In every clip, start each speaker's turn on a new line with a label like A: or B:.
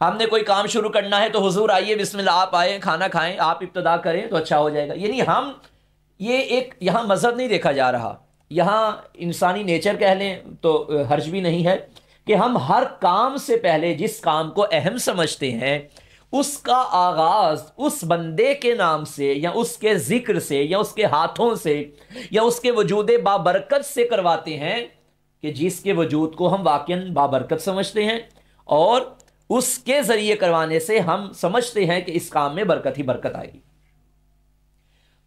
A: ہم نے کوئی کام شروع کرنا ہے تو حضور آئیے بسم اللہ، آپ آئیں، کھانا کھائیں، آپ ابتدا کریں تو اچھا ہو جائے گا. یعنی ہم یہ ایک یہاں مذہب نہیں دیکھا جا رہا، یہاں انسانی نیچر کہہ لیں تو حرج بھی نہیں ہے کہ ہم ہر کام سے پہلے جس کام کو اہم سمجھتے ہیں اس کا آغاز اس بندے کے نام سے یا اس کے ذکر سے یا اس کے ہاتھوں سے یا اس کے وجود بابرکت سے کرواتے ہیں کہ جس کے وجود کو ہم واقعاً بابرکت سمجھتے ہیں، اور اس کے ذریعے کروانے سے ہم سمجھتے ہیں کہ اس کام میں برکت ہی برکت آئے گی.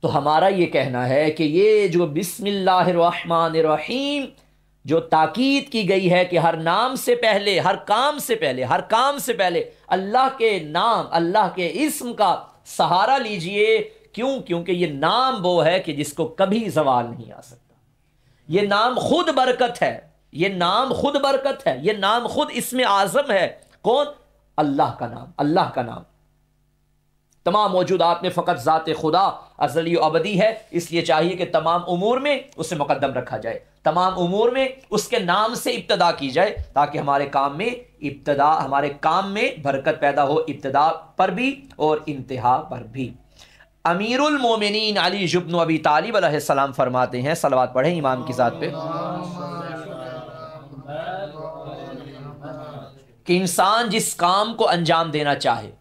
A: تو ہمارا یہ کہنا ہے کہ یہ جو بسم اللہ الرحمن الرحیم جو تاکید کی گئی ہے کہ ہر نام سے پہلے، ہر کام سے پہلے، ہر کام سے پہلے اللہ کے نام، اللہ کے اسم کا سہارا لیجئے. کیوں؟ کیونکہ یہ نام وہ ہے کہ جس کو کبھی زوال نہیں آ سکتا. یہ نام خود برکت ہے، یہ نام خود برکت ہے، یہ نام خود اسم اعظم ہے. کون؟ اللہ کا نام. اللہ کا نام تمام موجودات میں فقط ذات خدا ازلی و ابدی ہے، اس لیے چاہیے کہ تمام امور میں اسے مقدم رکھا جائے، تمام امور میں اس کے نام سے ابتدا کی جائے تاکہ ہمارے کام میں برکت پیدا ہو، ابتدا پر بھی اور انتہا پر بھی. امیر المومنین علی بن ابی طالب علیہ السلام فرماتے ہیں، صلوات پڑھیں امام کی ذات پہ، کہ انسان جس کام کو انجام دینا چاہے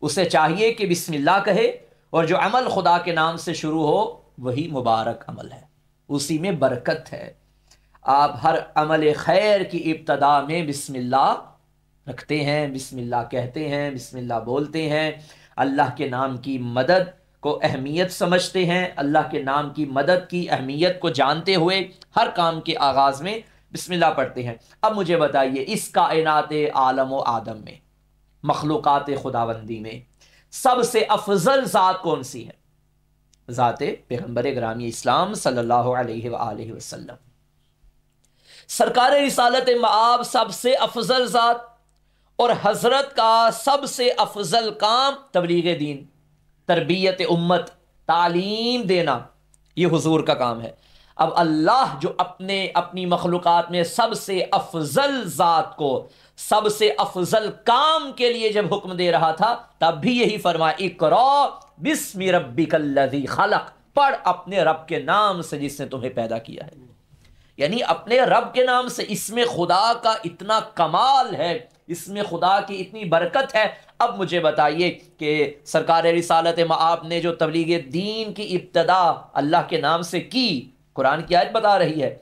A: اسے چاہیے کہ بسم اللہ کہے، اور جو عمل خدا کے نام سے شروع ہو وہی مبارک عمل ہے، اسی میں برکت ہے. آپ ہر عمل خیر کی ابتدا میں بسم اللہ رکھتے ہیں، بسم اللہ کہتے ہیں، بسم اللہ بولتے ہیں، اللہ کے نام کی مدد کو اہمیت سمجھتے ہیں، اللہ کے نام کی مدد کی اہمیت کو جانتے ہوئے ہر کام کے آغاز میں بسم اللہ پڑھتے ہیں. اب مجھے بتائیے اس کائنات عالم و آدم میں، مخلوقات خداوندی میں سب سے افضل ذات کون سی ہے؟ ذات پیغمبر گرامی اسلام صلی اللہ علیہ وآلہ وسلم. سرکار رسالت مآب سب سے افضل ذات، اور حضرت کا سب سے افضل کام تبلیغ دین، تربیت امت، تعلیم دینا، یہ حضور کا کام ہے. اب اللہ جو اپنی مخلوقات میں سب سے افضل ذات کو سب سے افضل کام کے لیے جب حکم دے رہا تھا تب بھی یہی فرمایا، اقرا بسم ربک الذی خلق، پڑھ اپنے رب کے نام سے جس نے تمہیں پیدا کیا ہے. یعنی اپنے رب کے نام سے. اس میں خدا کا اتنا کمال ہے، اس میں خدا کی اتنی برکت ہے. اب مجھے بتائیے کہ سرکار رسالت مآب نے جو تبلیغ دین کی ابتدا اللہ کے نام سے کی، قرآن کی آیت بتا رہی ہے،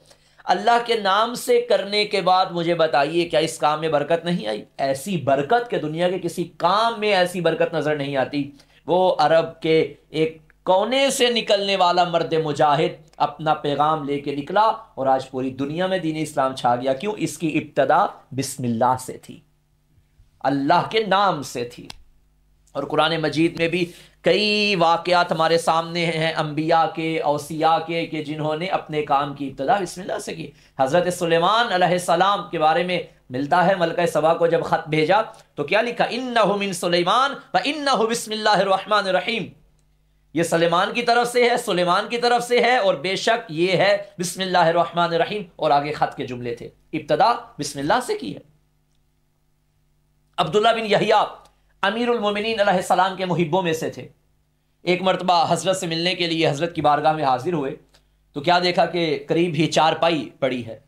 A: اللہ کے نام سے کرنے کے بعد مجھے بتائیے کیا اس کام میں برکت نہیں آئی؟ ایسی برکت کہ دنیا کے کسی کام میں ایسی برکت نظر نہیں آتی. وہ عرب کے ایک کونے سے نکلنے والا مرد مجاہد اپنا پیغام لے کے نکلا اور آج پوری دنیا میں دین اسلام چھا گیا. کیوں؟ اس کی ابتدا بسم اللہ سے تھی، اللہ کے نام سے تھی. اور قرآن مجید میں بھی کئی واقعات ہمارے سامنے ہیں انبیاء کے، اوصیاء کے، کہ جنہوں نے اپنے کام کی ابتدا بسم اللہ سے کی. حضرت سلیمان علیہ السلام کے بارے میں ملتا ہے، ملکہ سبا کو جب خط بھیجا تو کیا لکھا؟ انہ من سلیمان وانہ بسم اللہ الرحمن الرحیم. یہ سلیمان کی طرف سے ہے، سلیمان کی طرف سے ہے، اور بے شک یہ ہے بسم اللہ الرحمن الرحیم. اور آگے خط کے جملے تھے، ابتدا بسم اللہ سے کی ہے. عبداللہ بن یحییٰ امیر المومنین علیہ السلام کے محبوں میں سے تھے. ایک مرتبہ حضرت سے ملنے کے لیے حضرت کی بارگاہ میں حاضر ہوئے تو کیا دیکھا کہ قریب ہی چارپائی پڑی ہے.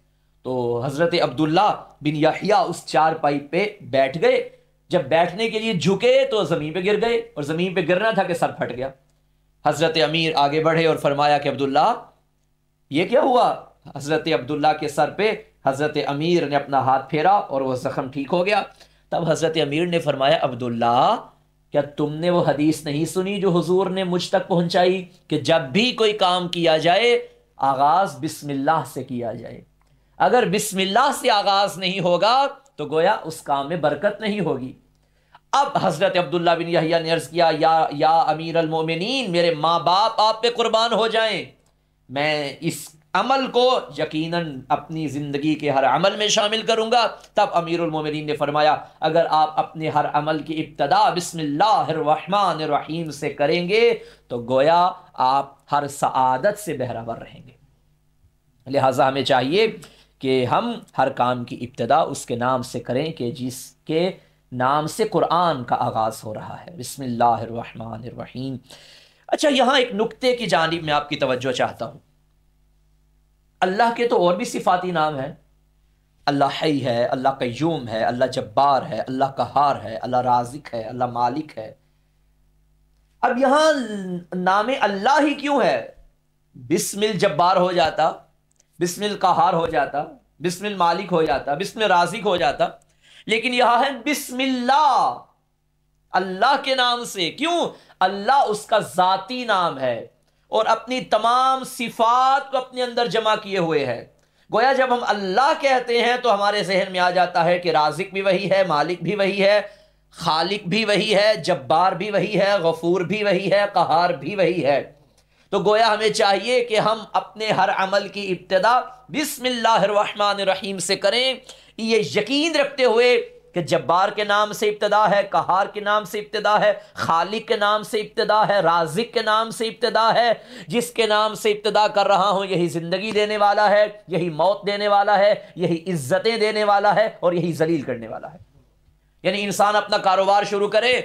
A: تو حضرت عبداللہ بن یحییٰ اس چارپائی پہ بیٹھ گئے. جب بیٹھنے کے لیے جھکے تو زمین پہ گر گئے، اور زمین پہ گرنا تھا کہ سر پھٹ گیا. حضرت امیر آگے بڑھے اور فرمایا کہ عبداللہ یہ کیا ہوا؟ حضرت عبداللہ کے سر پہ حضرت امیر نے اپنا ہاتھ پھیرا اور وہ زخم ٹھیک ہو گیا. تب حضرت امیر نے فرمایا، عبداللہ کیا تم نے وہ حدیث نہیں سنی جو حضور نے مجھ تک پہنچائی کہ جب بھی کوئی کام کیا جائے آغاز بسم اللہ سے کیا جائے؟ اگر بسم اللہ سے آغاز نہیں ہوگا تو گویا اس کام میں برکت نہیں ہوگی. اب حضرت عبداللہ بن یحییٰ نے عرض کیا، یا امیر المومنین، میرے ماں باپ آپ پہ قربان ہو جائیں، میں اس عمل کو یقیناً اپنی زندگی کے ہر عمل میں شامل کروں گا. تب امیر المومنین نے فرمایا، اگر آپ اپنے ہر عمل کی ابتدا بسم اللہ الرحمن الرحیم سے کریں گے تو گویا آپ ہر سعادت سے بہرہور رہیں گے. لہٰذا ہمیں چاہیے کہ ہم ہر کام کی ابتدا اس کے نام سے کریں کہ جس کے نام سے قرآن کا آغاز ہو رہا ہے، بسم اللہ الرحمن الرحیم۔ اچھا، یہاں ایک نقطے کی جانب میں آپ کی توجہ چاہتا ہوں۔ اللہ کے تو اور بھی صفاتی نام ہیں، اللہ حی ہے، اللہ قیوم ہے، اللہ جبار ہے، اللہ قہار ہے، اللہ رازق ہے، اللہ مالک ہے۔ اب یہاں نام اللہ ہی کیوں ہے؟ بسم الجبار ہو جاتا، بسم القہار ہو جاتا، بسم المالک ہو جاتا، بسم الرازق ہو جاتا، لیکن یہاں ہے بسم اللہ، اللہ کے نام سے۔ کیوں؟ اللہ اس کا ذاتی نام ہے اور اپنی تمام صفات کو اپنے اندر جمع کیے ہوئے ہے۔ گویا جب ہم اللہ کہتے ہیں تو ہمارے ذہن میں آ جاتا ہے کہ رازق بھی وہی ہے، مالک بھی وہی ہے، خالق بھی وہی ہے، جبار بھی وہی ہے، غفور بھی وہی ہے، قہار بھی وہی ہے۔ تو گویا ہمیں چاہیے کہ ہم اپنے ہر عمل کی ابتدا بسم اللہ الرحمن الرحیم سے کریں، یہ یقین رکھتے ہوئے کہ جبار کے نام سے ابتدا ہے، قہار کے نام سے ابتدا ہے، خالق کے نام سے ابتدا ہے، رازق کے نام سے ابتدا ہے۔ جس کے نام سے ابتدا کر رہا ہوں یہی زندگی دینے والا ہے، یہی موت دینے والا ہے، یہی عزتیں دینے والا ہے اور یہی ذلیل کرنے والا ہے۔ یعنی انسان اپنا کاروبار شروع کرے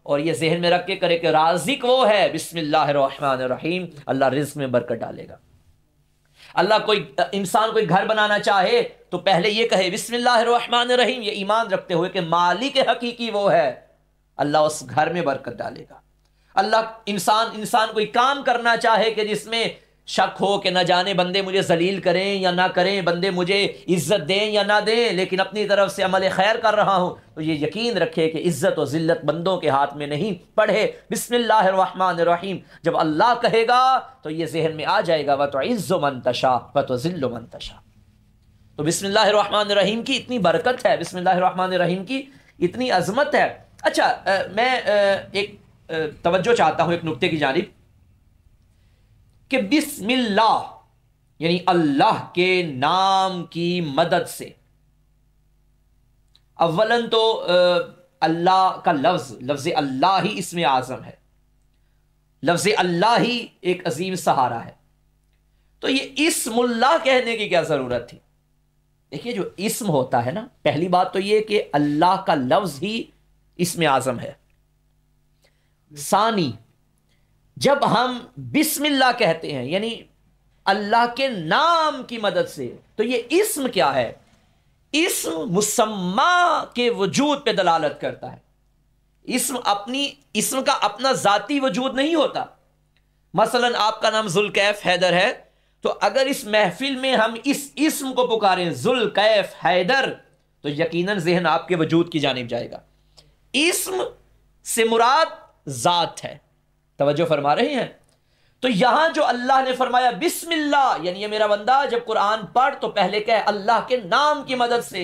A: اور یہ ذہن میں رکھ کے کرے کہ رازق وہ ہے، بسم اللہ الرحمن الرحیم، اللہ رزق میں برکت ڈالے گا۔ اللہ انسان کوئی گھر بنانا چاہے تو پہلے یہ کہے بسم اللہ الرحمن الرحیم، یہ ایمان رکھتے ہوئے کہ مالک حقیقی وہ ہے، اللہ اس گھر میں برکت ڈالے گا۔ اللہ انسان کوئی کام کرنا چاہے کہ جس میں شک ہو کہ نہ جانے بندے مجھے ذلیل کریں یا نہ کریں، بندے مجھے عزت دیں یا نہ دیں، لیکن اپنی طرف سے عمل خیر کر رہا ہوں، تو یہ یقین رکھے کہ عزت و ذلت بندوں کے ہاتھ میں نہیں۔ پڑھے بسم اللہ الرحمن الرحیم، جب اللہ کہے گا تو یہ ذہن میں آ جائے گا وَتُعِزُّ مَن تَشَاءُ وَتُذِلُّ مَن تَشَاءُ۔ تو بسم اللہ الرحمن الرحیم کی اتنی برکت ہے، بسم اللہ الرحمن الرحیم کی اتنی عظمت ہے۔ اچھا، میں ایک توجہ چاہتا ہوں ایک نقطے کی جانب کہ بسم اللہ یعنی اللہ کے نام کی مدد سے، اولاً تو اللہ کا لفظ اللہ ہی اسم اعظم ہے، لفظ اللہ ہی ایک عظیم سہارا ہے، تو یہ اسم اللہ کہنے کی کیا ضرورت تھی؟ دیکھیے، جو اسم ہوتا ہے نا، پہلی بات تو یہ کہ اللہ کا لفظ ہی اسم اعظم ہے۔ ثانی، جب ہم بسم اللہ کہتے ہیں یعنی اللہ کے نام کی مدد سے، تو یہ اسم کیا ہے؟ اسم مسمى کے وجود پہ دلالت کرتا ہے۔ اسم کا اپنا ذاتی وجود نہیں ہوتا۔ مثلا آپ کا نام ذوالکیف حیدر ہے، تو اگر اس محفل میں ہم اس اسم کو پکاریں ذوالکیف حیدر، تو یقیناً ذہن آپ کے وجود کی جانب جائے گا۔ اسم سے مراد ذات ہے، توجہ فرما رہے ہیں؟ تو یہاں جو اللہ نے فرمایا بسم اللہ، یعنی یہ میرا بندہ جب قرآن پڑھ تو پہلے کہ اللہ کے نام کی مدد سے،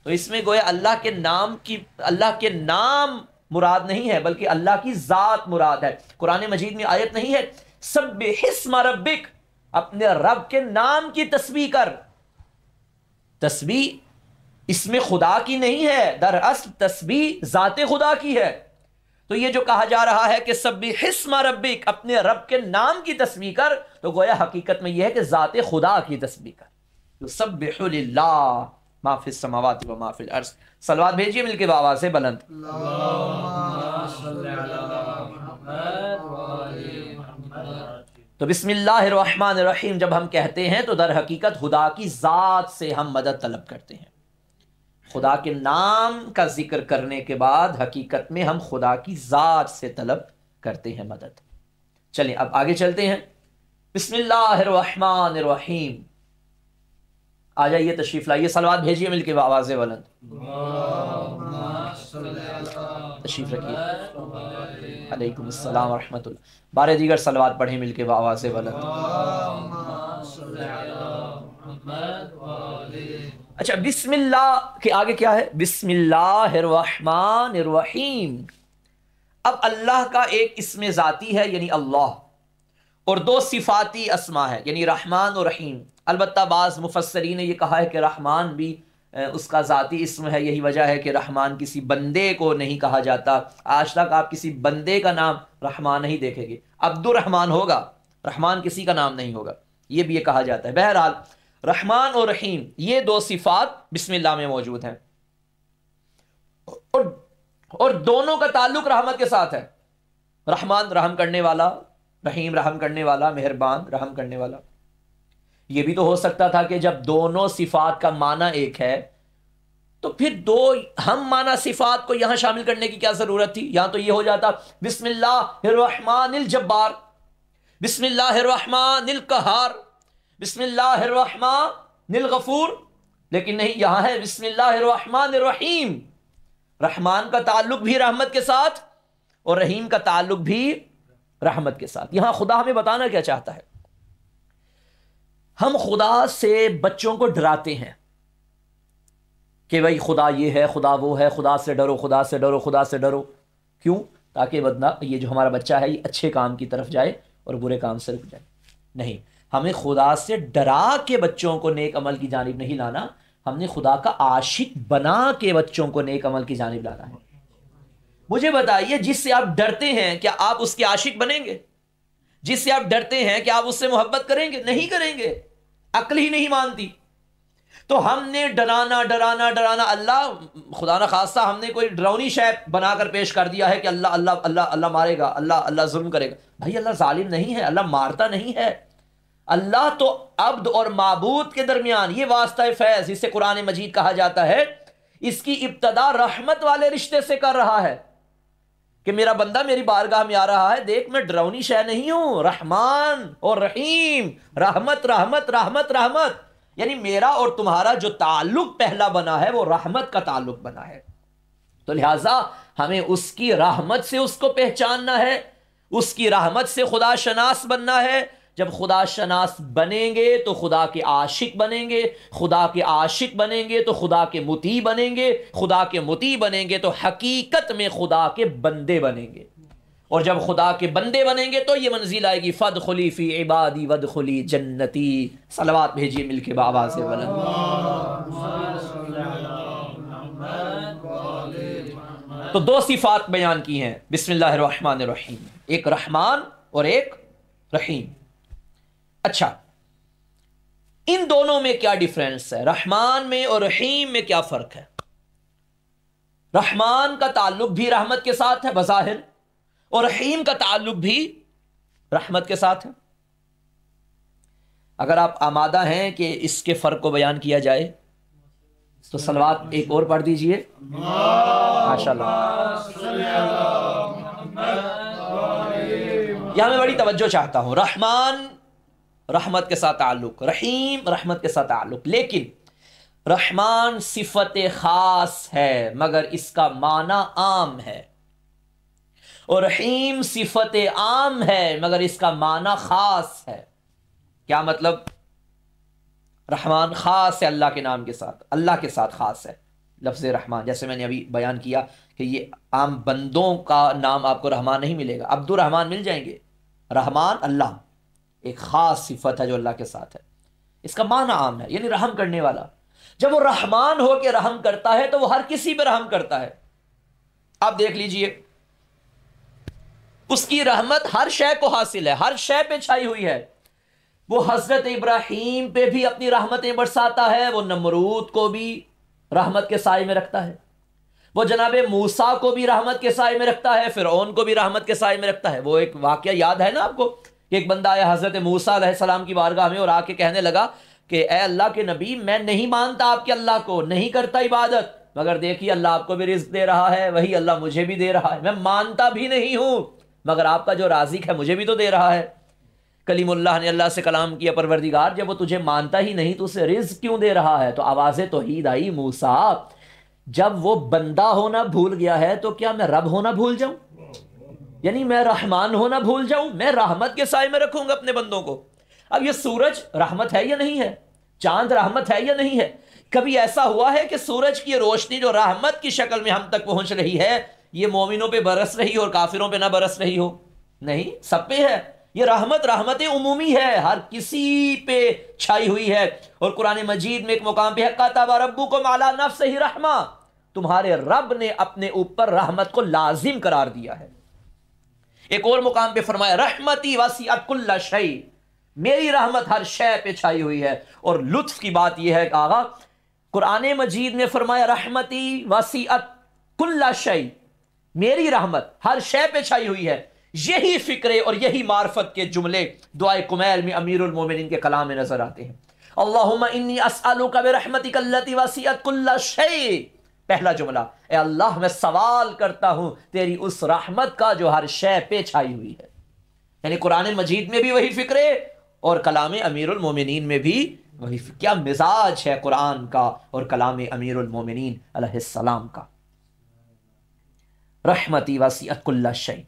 A: تو اس میں گویا اللہ کے نام مراد نہیں ہے بلکہ اللہ کی ذات مراد ہے۔ قرآن مجید میں آیت نہیں ہے سبح اسم ربک، اپنے رب کے نام کی تسبیح کر۔ تسبیح اسم خدا کی نہیں ہے، دراصل تسبیح ذات خدا کی ہے۔ تو یہ جو کہا جا رہا ہے کہ سبح اسم ربک، اپنے رب کے نام کی تسبیح کر، تو گویا حقیقت میں یہ ہے کہ ذات خدا کی تسبیح کر۔ یسبح للہ ما فی السماوات و ما فی الارض۔ صلوات بھیجیے مل کے بآواز بلند۔ اللہم صل علی محمد و آل محمد۔ تو بسم اللہ الرحمن الرحیم جب ہم کہتے ہیں تو در حقیقت خدا کی ذات سے ہم مدد طلب کرتے ہیں۔ خدا کے نام کا ذکر کرنے کے بعد حقیقت میں ہم خدا کی ذات سے طلب کرتے ہیں مدد۔ چلیں اب آگے چلتے ہیں۔ بسم اللہ الرحمن الرحیم، آ جائیے تشریف لائیے، صلوات بھیجیے مل کے آواز بلند۔ تشریف رکھیے۔ علیکم السلام ورحمۃ اللہ۔ بارے دیگر صلوات پڑھیں مل کے آواز بلند۔ اچھا، بسم اللہ کے آگے کیا ہے؟ بسم اللہ الرحمن الرحیم۔ اب اللہ کا ایک اسم ذاتی ہے یعنی اللہ، اور دو صفاتی اسما ہے یعنی رحمان اور رحیم۔ البتہ بعض مفسرین نے یہ کہا ہے کہ رحمان بھی اس کا ذاتی اسم ہے، یہی وجہ ہے کہ رحمان کسی بندے کو نہیں کہا جاتا۔ آج تک آپ کسی بندے کا نام رحمان نہیں دیکھیں گے، عبد الرحمان ہوگا، رحمان کسی کا نام نہیں ہوگا، یہ بھی یہ کہا جاتا ہے۔ بہرحال رحمان اور رحیم یہ دو صفات بسم اللہ میں موجود ہیں، اور اور دونوں کا تعلق رحمت کے ساتھ ہے. رحمان رحم کرنے والا، رحیم رحم کرنے والا، مہربان رحم کرنے والا. یہ بھی تو ہو سکتا تھا کہ جب دونوں صفات کا معنی ایک ہے تو پھر دو ہم معنی صفات کو یہاں شامل کرنے کی کیا ضرورت تھی؟ یہاں تو یہ ہو جاتا بسم اللہ الرحمن الجبار، بسم اللہ الرحمن القہار، بسم اللہ الرحمن الغفور. لیکن نہیں، یہاں ہے بسم اللہ الرحمن الرحیم. رحمان کا تعلق بھی رحمت کے ساتھ اور رحیم کا تعلق بھی رحمت کے ساتھ. یہاں خدا ہمیں بتانا کیا چاہتا ہے؟ ہم خدا سے بچوں کو ڈراتے ہیں کہ بھائی خدا یہ ہے، خدا وہ ہے، خدا سے ڈرو، خدا سے ڈرو، خدا سے ڈرو. کیوں؟ تاکہ بدنا یہ جو ہمارا بچہ ہے یہ اچھے کام کی طرف جائے اور برے کام سے رک جائے. نہیں، ہمیں خدا سے ڈرا کے بچوں کو نیک عمل کی جانب نہیں لانا، ہم نے خدا کا عاشق بنا کے بچوں کو نیک عمل کی جانب لانا ہے. مجھے بتائیے، جس سے آپ ڈرتے ہیں کیا آپ اس کے عاشق بنیں گے؟ جس سے آپ ڈرتے ہیں کیا آپ اس سے محبت کریں گے؟ نہیں کریں گے، عقل ہی نہیں مانتی. تو ہم نے ڈرانا ڈرانا ڈرانا، اللہ خدا نہ خواستہ ہم نے کوئی ڈراؤنی شے بنا کر پیش کر دیا ہے کہ اللہ اللہ اللہ اللہ مارے گا، اللہ اللہ ظلم کرے گا. بھائی اللہ ظالم نہیں ہے، اللہ مارتا نہیں ہے. اللہ تو عبد اور معبود کے درمیان یہ واسطہ فیض، جسے قرآن مجید کہا جاتا ہے، اس کی ابتدا رحمت والے رشتے سے کر رہا ہے کہ میرا بندہ میری بارگاہ میں آ رہا ہے، دیکھ میں ڈراؤنی شے نہیں ہوں، رحمان اور رحیم، رحمت رحمت رحمت رحمت. یعنی میرا اور تمہارا جو تعلق پہلا بنا ہے وہ رحمت کا تعلق بنا ہے. تو لہٰذا ہمیں اس کی رحمت سے اس کو پہچاننا ہے، اس کی رحمت سے خدا شناس بننا ہے. جب خدا شناس بنیں گے تو خدا کے عاشق بنیں گے، خدا کے عاشق بنیں گے تو خدا کے مطیع بنیں گے، خدا کے مطیع بنیں گے تو حقیقت میں خدا کے بندے بنیں گے. اور جب خدا کے بندے بنیں گے تو یہ منزل آئے گی فادخلی فی عبادی وادخلی جنتی. صلوات بھیجیے مل کے بآواز بلند. تو دو صفات بیان کی ہیں بسم اللہ الرحمن الرحیم، ایک رحمان اور ایک رحیم. اچھا، ان دونوں میں کیا ڈیفرنس ہے؟ رحمان میں اور رحیم میں کیا فرق ہے؟ رحمان کا تعلق بھی رحمت کے ساتھ ہے بظاہر، اور رحیم کا تعلق بھی رحمت کے ساتھ ہے. اگر آپ آمادہ ہیں کہ اس کے فرق کو بیان کیا جائے تو صلوات ایک اور پڑھ دیجئے. ماشاءاللہ. یہاں میں بڑی توجہ چاہتا ہوں. رحمان رحمت کے ساتھ تعلق، رحیم رحمت کے ساتھ تعلق. لیکن رحمان صفت خاص ہے مگر اس کا معنی عام ہے، اور رحیم صفت عام ہے مگر اس کا معنی خاص ہے. کیا مطلب؟ رحمان خاص ہے اللہ کے نام کے ساتھ، اللہ کے ساتھ خاص ہے. لفظ رحمان جیسے میں نے ابھی بیان کیا کہ یہ عام بندوں کا نام آپ کو رحمان نہیں ملے گا، عبد الرحمان مل جائیں گے. رحمان اللہ ایک خاص صفت ہے جو اللہ کے ساتھ ہے، اس کا معنی عام ہے، یعنی رحم کرنے والا. جب وہ رحمان ہو کے رحم کرتا ہے تو وہ ہر کسی پہ رحم کرتا ہے. آپ دیکھ لیجئے، اس کی رحمت ہر شے کو حاصل ہے، ہر شے پہ چھائی ہوئی ہے. وہ حضرت ابراہیم پہ بھی اپنی رحمتیں برساتا ہے، وہ نمرود کو بھی رحمت کے سائے میں رکھتا ہے، وہ جناب موسیٰ کو بھی رحمت کے سائے میں رکھتا ہے، فرعون کو بھی رحمت کے سائے میں رکھتا ہے. وہ ایک واقعہ یاد ہے نا آپ کو کہ ایک بندہ آیا حضرت موسیٰ علیہ السلام کی بارگاہ میں اور آ کے کہنے لگا کہ اے اللہ کے نبی، میں نہیں مانتا آپ کے اللہ کو، نہیں کرتا عبادت، مگر دیکھیے اللہ آپ کو بھی رزق دے رہا ہے، وہی اللہ مجھے بھی دے رہا ہے. میں مانتا بھی نہیں ہوں مگر آپ کا جو رازق ہے مجھے بھی تو دے رہا ہے. کلیم اللہ نے اللہ سے کلام کیا، پروردگار جب وہ تجھے مانتا ہی نہیں تو اسے رزق کیوں دے رہا ہے؟ تو آواز توحید آئی، موسیٰ جب وہ بندہ ہونا بھول گیا ہے تو کیا میں رب ہونا بھول جاؤں؟ یعنی میں رحمان ہونا بھول جاؤں؟ میں رحمت کے سائے میں رکھوں گا اپنے بندوں کو. اب یہ سورج رحمت ہے یا نہیں ہے؟ چاند رحمت ہے یا نہیں ہے؟ کبھی ایسا ہوا ہے کہ سورج کی روشنی جو رحمت کی شکل میں ہم تک پہنچ رہی ہے یہ مومنوں پہ برس رہی اور کافروں پہ نہ برس رہی ہو؟ نہیں، سب پہ ہے. یہ رحمت عمومی ہے، ہر کسی پہ چھائی ہوئی ہے. اور قرآن مجید میں ایک مقام پہ ہے کتب ربکم علی نفسہ رحمہ، تمہارے رب نے اپنے اوپر رحمت کو لازم قرار دیا ہے. ایک اور مقام پہ فرمایا رحمتی وسعت کل شیء، میری رحمت ہر شے پہ چھائی ہوئی ہے. اور لطف کی بات یہ ہے کہ آغا قرآن مجید نے فرمایا رحمتی وسعت کل شیء، میری رحمت ہر شے پہ چھائی ہوئی ہے. یہی فکرے اور یہی معرفت کے جملے دعائے کمیل میں امیر المومنین کے کلام میں نظر آتے ہیں. اللہم انی اسألک برحمتک التی وسعت کل شیء. پہلا جملہ، اے اللہ میں سوال کرتا ہوں تیری اس رحمت کا جو ہر شے پہ چھائی ہوئی ہے. یعنی قرآن مجید میں بھی وہی فکرے اور کلام امیر المومنین میں بھی وہی. کیا مزاج ہے قرآن کا اور کلام امیر المومنین علیہ السلام کا. رحمتی وسعت کل شیء.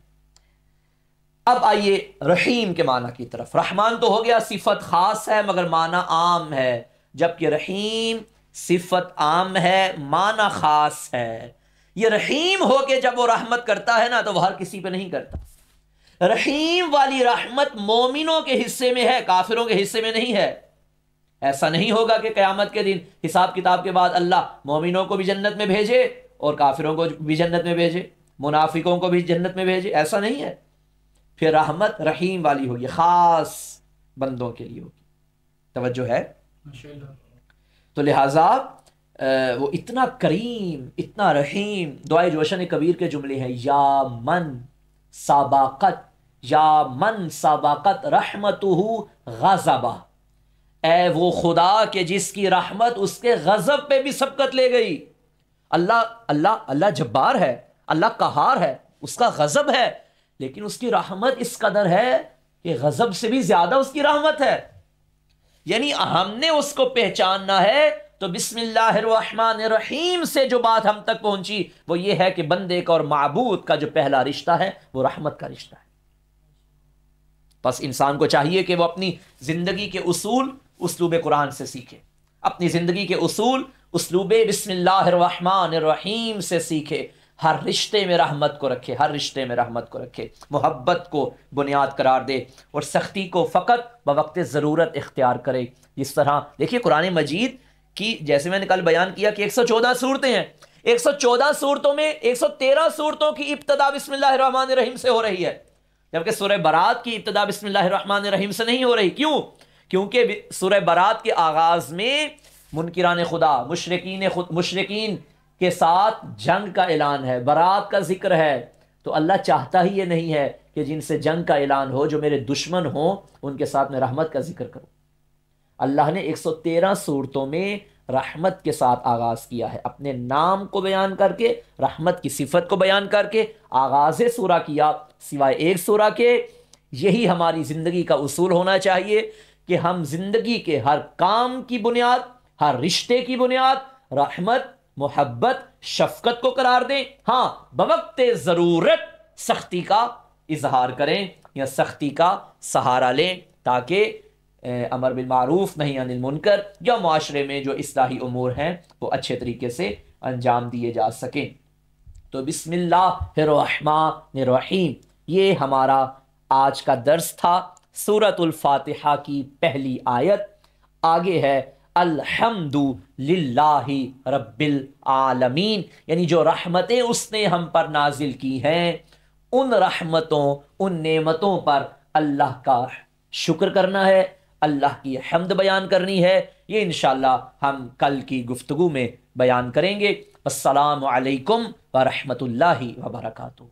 A: اب آئیے رحیم کے معنی کی طرف. رحمان تو ہو گیا صفت خاص ہے مگر معنی عام ہے، جبکہ رحیم صفت عام ہے معنی خاص ہے. یہ رحیم ہو کے جب وہ رحمت کرتا ہے نا تو وہ ہر کسی پہ نہیں کرتا. رحیم والی رحمت مومنوں کے حصے میں ہے، کافروں کے حصے میں نہیں ہے. ایسا نہیں ہوگا کہ قیامت کے دن حساب کتاب کے بعد اللہ مومنوں کو بھی جنت میں بھیجے اور کافروں کو بھی جنت میں بھیجے، منافقوں کو بھی جنت میں بھیجے. ایسا نہیں ہے. پھر رحمت رحیم والی ہوگی، خاص بندوں کے لیے ہوگی. توجہ ہے؟ تو لہٰذا وہ اتنا کریم، اتنا رحیم. دعائے جوشن کبیر کے جملے ہیں، یا من سابقت رحمتہ غضبہ. اے وہ خدا کہ جس کی رحمت اس کے غضب پہ بھی سبقت لے گئی. اللہ جبار ہے، اللہ قہار ہے، اس کا غضب ہے، لیکن اس کی رحمت اس قدر ہے کہ غضب سے بھی زیادہ اس کی رحمت ہے. یعنی ہم نے اس کو پہچاننا ہے تو بسم اللہ الرحمن الرحیم سے جو بات ہم تک پہنچی وہ یہ ہے کہ بندے کا اور معبود کا جو پہلا رشتہ ہے وہ رحمت کا رشتہ ہے. بس انسان کو چاہیے کہ وہ اپنی زندگی کے اصول اسلوب قرآن سے سیکھے، اپنی زندگی کے اصول اسلوب بسم اللہ الرحمن الرحیم سے سیکھے. ہر رشتے میں رحمت کو رکھے، ہر رشتے میں رحمت کو رکھے، محبت کو بنیاد قرار دے اور سختی کو فقط بوقت ضرورت اختیار کرے. جس طرح دیکھیے قرآن مجید کی، جیسے میں نے کل بیان کیا کہ 114 صورتیں ہیں. 114 صورتوں میں 113 صورتوں کی ابتدا بسم اللہ الرحمن الرحیم سے ہو رہی ہے، جبکہ سورہ برات کی ابتدا بسم اللہ الرحمن الرحیم سے نہیں ہو رہی. کیوں؟ کیونکہ سورہ برات کے آغاز میں منکران خدا، مشرکین کے ساتھ جنگ کا اعلان ہے، برات کا ذکر ہے. تو اللہ چاہتا ہی یہ نہیں ہے کہ جن سے جنگ کا اعلان ہو، جو میرے دشمن ہوں، ان کے ساتھ میں رحمت کا ذکر کروں. اللہ نے 113 صورتوں میں رحمت کے ساتھ آغاز کیا ہے، اپنے نام کو بیان کر کے، رحمت کی صفت کو بیان کر کے آغاز سورہ کیا. سوائے ایک سورہ کے یہی ہماری زندگی کا اصول ہونا چاہیے کہ ہم زندگی کے ہر کام کی بنیاد، ہر رشتے کی بنیاد رحمت، محبت، شفقت کو قرار دیں. ہاں، بوقت ضرورت سختی کا اظہار کریں یا سختی کا سہارا لیں تاکہ امر بالمعروف نہی عن المنکر یا معاشرے میں جو اصلاحی امور ہیں وہ اچھے طریقے سے انجام دیے جا سکیں. تو بسم اللہ الرحمن الرحیم یہ ہمارا آج کا درس تھا. سورۃ الفاتحہ کی پہلی آیت. آگے ہے الحمد للہ رب العالمین، یعنی جو رحمتیں اس نے ہم پر نازل کی ہیں ان رحمتوں، ان نعمتوں پر اللہ کا شکر کرنا ہے، اللہ کی حمد بیان کرنی ہے. یہ انشاءاللہ ہم کل کی گفتگو میں بیان کریں گے. السلام علیکم ورحمۃ اللہ وبرکاتہ.